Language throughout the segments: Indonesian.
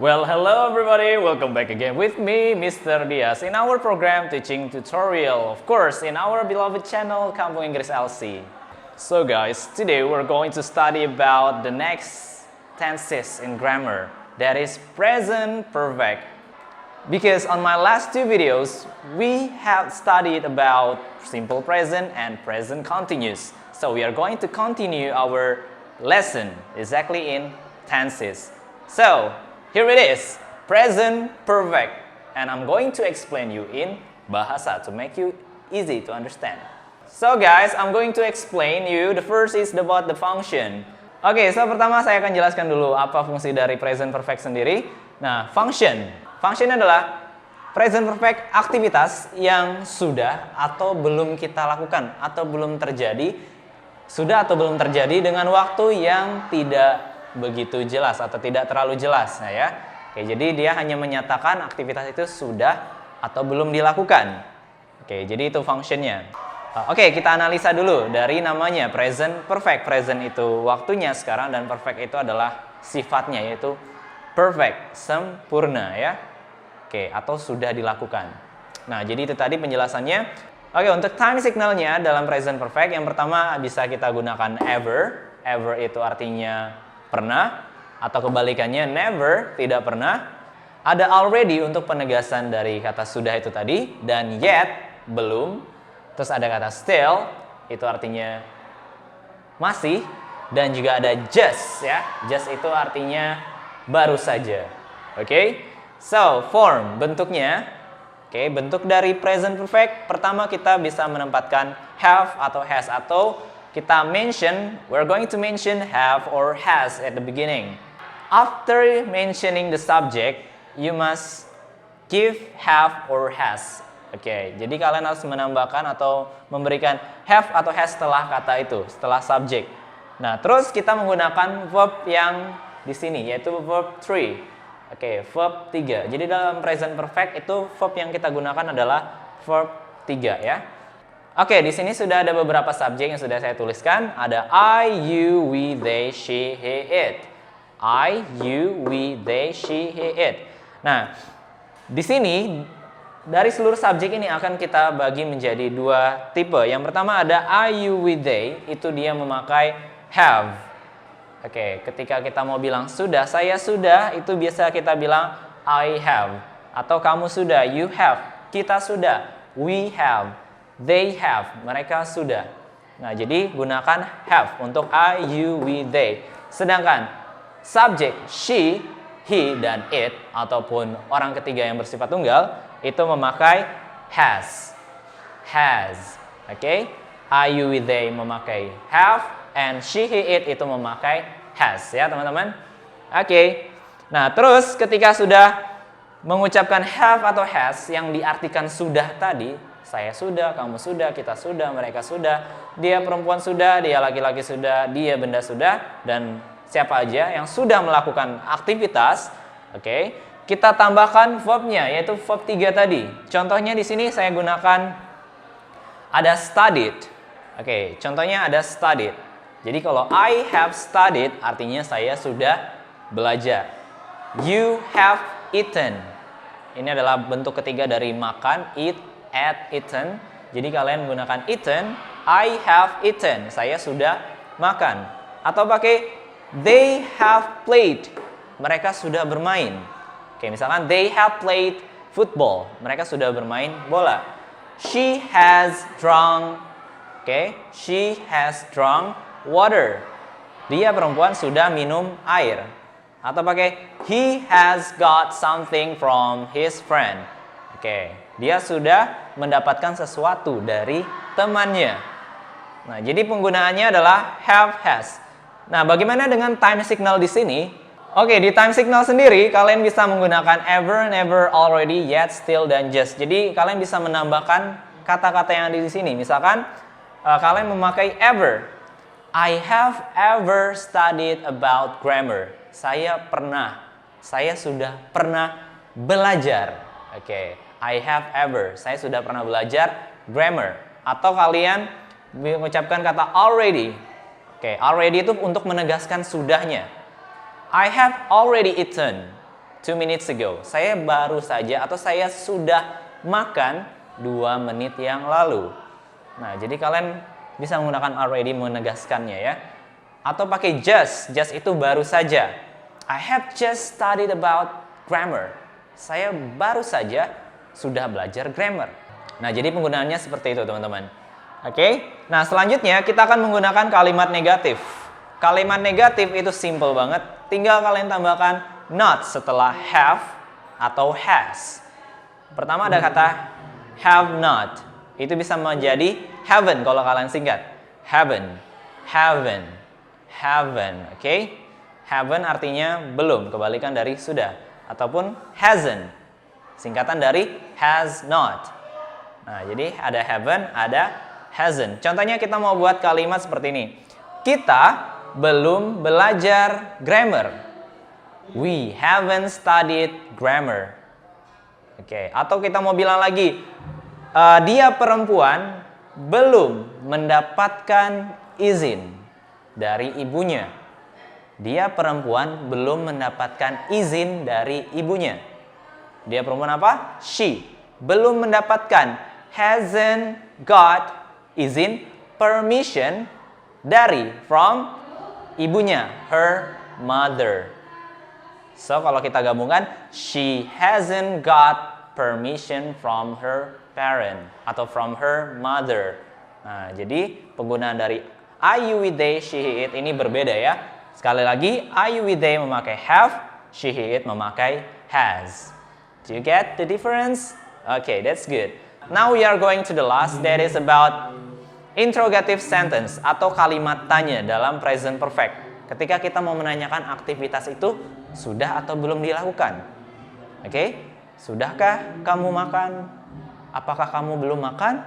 Well, hello everybody, welcome back again with me, Mr. Diaz, in our program Teaching Tutorial, of course, in our beloved channel, Kampung Inggris LC. So guys, today we're going to study about the next tenses in grammar, that is present perfect. Because on my last two videos, we have studied about simple present and present continuous. So we are going to continue our lesson exactly in tenses. So, here it is, present perfect, and I'm going to explain you in bahasa to make you easy to understand. So guys, I'm going to explain you. The first is about the function. Oke, so pertama saya akan jelaskan dulu apa fungsi dari present perfect sendiri. Nah, function adalah present perfect aktivitas yang sudah atau belum kita lakukan atau belum terjadi, sudah atau belum terjadi dengan waktu yang tidak begitu jelas atau tidak terlalu jelas. Nah ya, oke, jadi dia hanya menyatakan aktivitas itu sudah atau belum dilakukan. Oke, jadi itu functionnya. Oke, kita analisa dulu dari namanya present perfect. Present itu waktunya sekarang dan perfect itu adalah sifatnya, yaitu perfect, sempurna ya. Oke, atau sudah dilakukan. Nah, jadi itu tadi penjelasannya. Oke, untuk time signalnya dalam present perfect, yang pertama bisa kita gunakan ever. Ever itu artinya pernah, atau kebalikannya never, tidak pernah. Ada already untuk penegasan dari kata sudah itu tadi, dan yet, belum. Terus ada kata still, itu artinya masih, dan juga ada just ya. Just itu artinya baru saja. Oke? So, form bentuknya. Oke, bentuk dari present perfect pertama kita bisa menempatkan have atau has, atau kita mention, we're going to mention have or has at the beginning. After mentioning the subject, you must give have or has. Oke, jadi kalian harus menambahkan atau memberikan have atau has setelah kata itu, setelah subject. Nah, terus kita menggunakan verb yang di sini, yaitu verb 3. Oke, verb 3. Jadi dalam present perfect itu verb yang kita gunakan adalah verb 3 ya. Oke, di sini sudah ada beberapa subjek yang sudah saya tuliskan. Ada I, you, we, they, she, he, it. I, you, we, they, she, he, it. Nah, di sini dari seluruh subjek ini akan kita bagi menjadi dua tipe. Yang pertama ada I, you, we, they. Itu dia memakai have. Oke, ketika kita mau bilang sudah, saya sudah, itu biasa kita bilang I have. Atau kamu sudah, you have. Kita sudah, we have. They have, mereka sudah. Nah, jadi gunakan have untuk I, you, we, they. Sedangkan subjek she, he, dan it, ataupun orang ketiga yang bersifat tunggal, itu memakai has. Has. Oke? I, you, we, they memakai have, and she, he, it itu memakai has. Ya, teman-teman? Oke. Nah, terus ketika sudah mengucapkan have atau has yang diartikan sudah tadi, saya sudah, kamu sudah, kita sudah, mereka sudah, dia perempuan sudah, dia laki-laki sudah, dia benda sudah, dan siapa aja yang sudah melakukan aktivitas, oke, kita tambahkan verbnya, yaitu verb 3 tadi. Contohnya di sini saya gunakan ada studied. Oke, contohnya ada studied. Jadi kalau I have studied, artinya saya sudah belajar. You have eaten. Ini adalah bentuk ketiga dari makan, eat, at, eaten. Jadi kalian menggunakan eaten, I have eaten, saya sudah makan. Atau pakai they have played, mereka sudah bermain. Oke, misalkan they have played football, mereka sudah bermain bola. She has drunk, oke, she has drunk water. Dia perempuan sudah minum air. Atau pakai he has got something from his friend. Oke, dia sudah mendapatkan sesuatu dari temannya. Nah, jadi penggunaannya adalah have, has. Nah, bagaimana dengan time signal di sini? Oke, di time signal sendiri kalian bisa menggunakan ever, never, already, yet, still, dan just. Jadi kalian bisa menambahkan kata-kata yang ada di sini. Misalkan kalian memakai ever. I have ever studied about grammar. Saya sudah pernah belajar. Oke, I have ever. Saya sudah pernah belajar grammar. Atau kalian mengucapkan kata already. Oke, already itu untuk menegaskan sudahnya. I have already eaten. 2 minutes ago. Saya baru saja atau saya sudah makan 2 menit yang lalu. Nah, jadi kalian bisa menggunakan already menegaskannya ya. Atau pakai just. Just itu baru saja. I have just studied about grammar. Saya baru saja sudah belajar grammar. Nah, jadi penggunaannya seperti itu, teman-teman. Oke. Nah, selanjutnya kita akan menggunakan kalimat negatif. Kalimat negatif itu simple banget. Tinggal kalian tambahkan not setelah have atau has. Pertama ada kata have not. Itu bisa menjadi haven't kalau kalian singkat. Haven't, haven't, haven't. Oke? Haven't artinya belum, kebalikan dari sudah. Ataupun hasn't, singkatan dari has not. Nah, jadi ada haven't, ada hasn't. Contohnya kita mau buat kalimat seperti ini. Kita belum belajar grammar. We haven't studied grammar. Oke, atau kita mau bilang lagi, dia perempuan belum mendapatkan izin dari ibunya. Dia perempuan belum mendapatkan izin dari ibunya. Dia perempuan apa? She. Belum mendapatkan. Hasn't got izin, permission dari, from ibunya. Her mother. So, kalau kita gabungkan, she hasn't got permission from her parent atau from her mother. Nah, jadi penggunaan dari I, you, we, they, she, he, it ini berbeda ya. Sekali lagi, I, you, we, they memakai have, she, he, it memakai has. Do you get the difference? Okay, that's good. Now we are going to the last, that is about interrogative sentence atau kalimat tanya dalam present perfect. Ketika kita mau menanyakan aktivitas itu sudah atau belum dilakukan. Oke? Sudahkah kamu makan? Apakah kamu belum makan?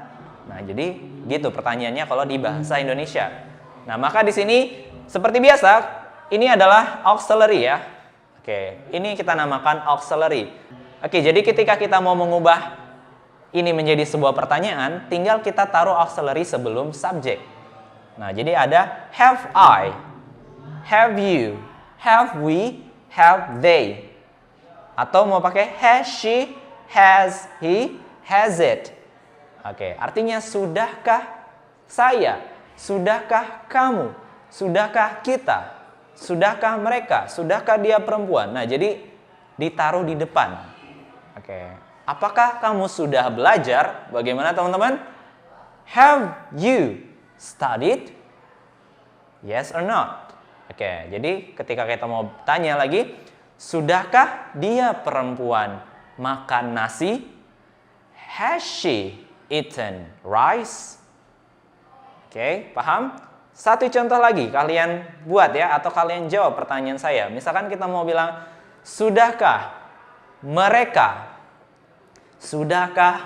Nah, jadi gitu pertanyaannya kalau di bahasa Indonesia. Nah, maka di sini seperti biasa, ini adalah auxiliary ya. Oke, ini kita namakan auxiliary. Oke, jadi ketika kita mau mengubah ini menjadi sebuah pertanyaan, tinggal kita taruh auxiliary sebelum subjek. Nah, jadi ada have I, have you, have we, have they. Atau mau pakai has she, has he, has it. Oke, artinya sudahkah saya, sudahkah kamu, sudahkah kita, sudahkah mereka, sudahkah dia perempuan. Nah, jadi ditaruh di depan. Oke, apakah kamu sudah belajar? Bagaimana teman-teman? Have you studied? Yes or not? Oke, jadi ketika kita mau tanya lagi, sudahkah dia perempuan makan nasi? Has she eaten rice? Oke, paham? Satu contoh lagi kalian buat ya, atau kalian jawab pertanyaan saya. Misalkan kita mau bilang, sudahkah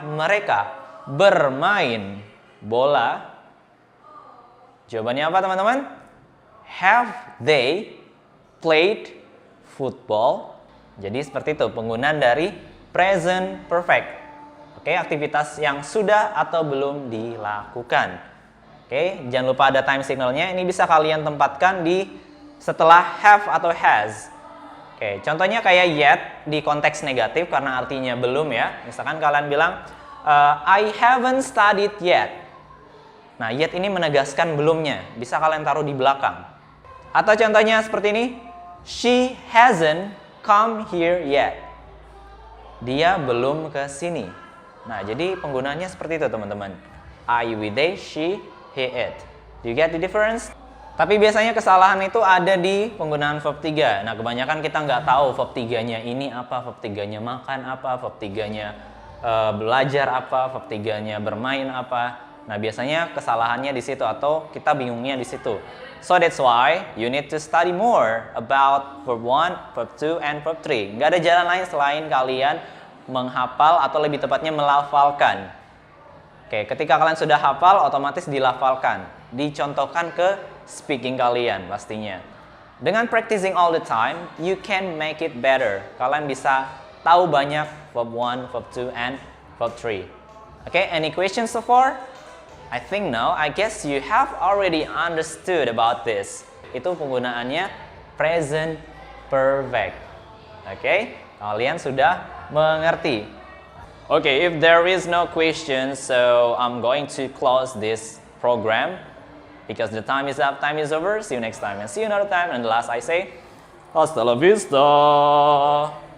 mereka bermain bola? Jawabannya apa teman-teman? Have they played football? Jadi seperti itu penggunaan dari present perfect. Oke, aktivitas yang sudah atau belum dilakukan. Oke, jangan lupa ada time signalnya. Ini bisa kalian tempatkan di setelah have atau has. Oke, contohnya kayak yet di konteks negatif karena artinya belum ya. Misalkan kalian bilang, I haven't studied yet. Nah, yet ini menegaskan belumnya. Bisa kalian taruh di belakang. Atau contohnya seperti ini, she hasn't come here yet. Dia belum ke sini. Nah, jadi penggunaannya seperti itu teman-teman. I, we, they, she, he, it. Do you get the difference? Tapi biasanya kesalahan itu ada di penggunaan verb 3. Nah, kebanyakan kita nggak tahu verb 3-nya ini apa, verb 3-nya makan apa, verb 3-nya belajar apa, verb 3-nya bermain apa. Nah, biasanya kesalahannya di situ atau kita bingungnya di situ. So that's why you need to study more about verb 1, verb 2, and verb 3. Nggak ada jalan lain selain kalian menghafal atau lebih tepatnya melafalkan. Oke, ketika kalian sudah hafal, otomatis dilafalkan. Dicontohkan ke speaking kalian pastinya. Dengan practicing all the time, you can make it better. Kalian bisa tahu banyak verb 1, verb 2, and verb 3. Okay, any questions so far? I think no. I guess you have already understood about this. Itu penggunaannya present perfect. Okay? Kalian sudah mengerti. Okay, if there is no question, so I'm going to close this program because the time is up, time is over. See you next time and see you another time. And the last I say, hasta la vista.